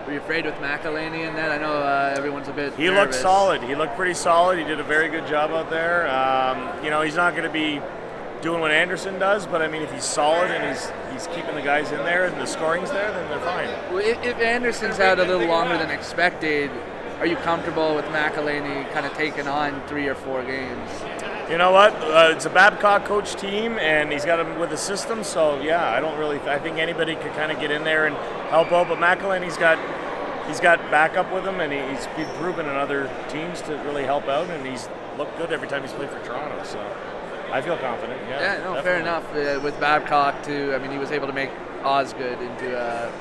Were you afraid with McElhinney in that? I know everyone's a bit He nervous. looked solid. He looked pretty solid. He did a very good job out there. He's not going to be doing what Andersen does, but I mean, if he's solid and he's keeping the guys in there and the scoring's there, then they're fine. Well, if Andersen's out a little longer than expected, are you comfortable with McElhinney kind of taking on 3 or 4 games? You know what? It's a Babcock coach team, and he's got him with a system. So yeah, I think anybody could kind of get in there and help out. But McElhinney's got backup with him, and he's been proven in other teams to really help out, and he's looked good every time he's played for Toronto. So I feel confident. Yeah, no, fair enough. With Babcock too, I mean, he was able to make Osgood into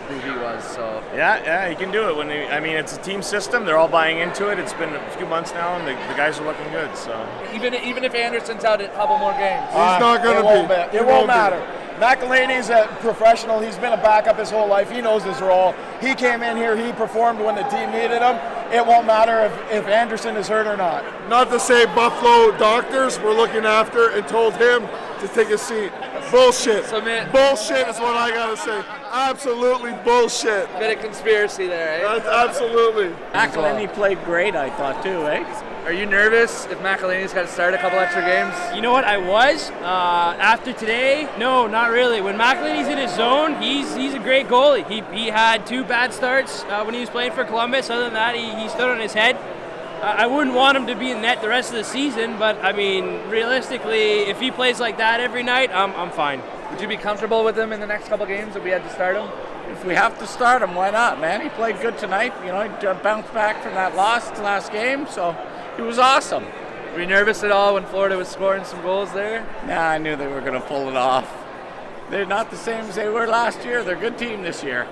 who he was. So yeah, he can do it. It's a team system. They're all buying into it. It's been a few months now, and the guys are looking good. So even if Andersen's out a couple more games, he's not going to be. It won't matter. McElhinney's a professional. He's been a backup his whole life. He knows his role. He came in here. He performed when the team needed him. It won't matter if Andersen is hurt or not. Not to say Buffalo doctors were looking after and told him to take a seat. Bullshit. Bullshit is what I gotta say. Absolutely bullshit. Bit of conspiracy there, eh? Absolutely. McElhinney played great, I thought too, eh? Are you nervous if McElhinney's got to start a couple extra games? You know what, I was. After today, no, not really. When McElhinney's in his zone, he's a great goalie. He had 2 bad starts when he was playing for Columbus. Other than that, he stood on his head. I wouldn't want him to be in net the rest of the season, but I mean, realistically, if he plays like that every night, I'm fine. Would you be comfortable with him in the next couple games if we had to start him? If we have to start him, why not, man? He played good tonight. He bounced back from that loss last game, so he was awesome. Were you nervous at all when Florida was scoring some goals there? Nah, I knew they were going to pull it off. They're not the same as they were last year. They're a good team this year.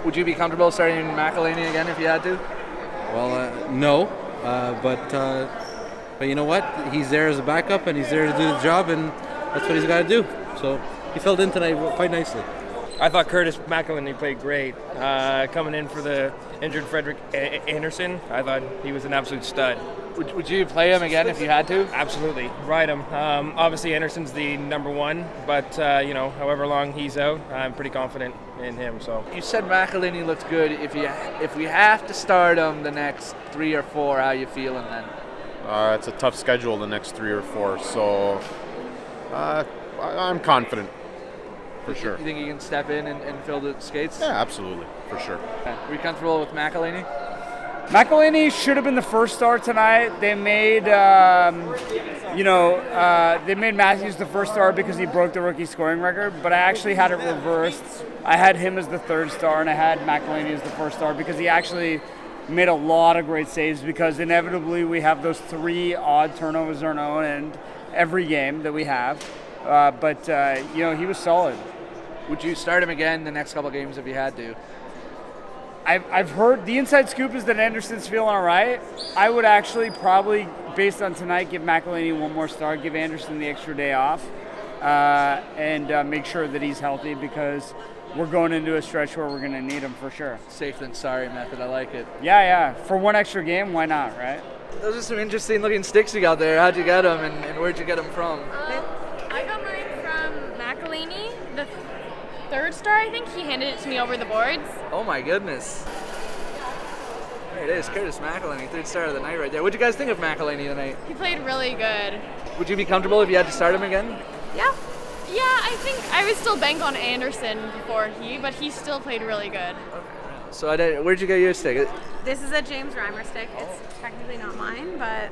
Would you be comfortable starting McElhinney again if you had to? Well, no, but you know what? He's there as a backup, and he's there to do the job, and that's what he's got to do. So he filled in tonight quite nicely. I thought Curtis McElhinney played great. Coming in for the injured Frederick Andersen, I thought he was an absolute stud. Would you play him again if you had to? Absolutely, ride him. Obviously, Anderson's the number 1, but however long he's out, I'm pretty confident in him. So you said McElhinney looked good. If we have to start him the next 3 or 4, how you feeling then? It's a tough schedule the next 3 or 4, so I'm confident. For sure. You think he can step in and fill the skates? Yeah, absolutely, for sure. Are you comfortable with McElhinney? McElhinney should have been the first star tonight. They made, they made Matthews the first star because he broke the rookie scoring record. But I actually had it reversed. I had him as the 3rd star, and I had McElhinney as the 1st star because he actually made a lot of great saves. Because inevitably we have those 3 odd turnovers on our own end every game that we have. But he was solid. Would you start him again the next couple games if you had to? I've heard the inside scoop is that Andersen's feeling all right. I would actually probably, based on tonight, give McElhinney 1 more start, give Andersen the extra day off, and make sure that he's healthy because we're going into a stretch where we're going to need him for sure. Safe than sorry method. I like it. Yeah. For 1 extra game, why not, right? Those are some interesting looking sticks you got there. How'd you get them, and where'd you get them from? I got mine from McElhinney, the 3rd star, I think. He handed it to me over the boards. Oh my goodness. There it is, Curtis McElhinney, 3rd star of the night right there. What'd you guys think of McElhinney tonight? He played really good. Would you be comfortable if you had to start him again? Yeah, I think I would still bank on Andersen before but he still played really good. Okay. So where'd you get your stick? This is a James Reimer stick. It's technically not mine, but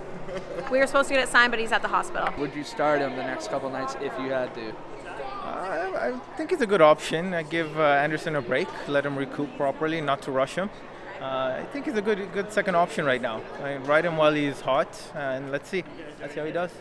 we were supposed to get it signed, but he's at the hospital. Would you start him the next couple nights if you had to? I think it's a good option. I give Andersen a break, let him recoup properly, not to rush him. I think he's a good second option right now. Ride him while he's hot, and let's see how he does.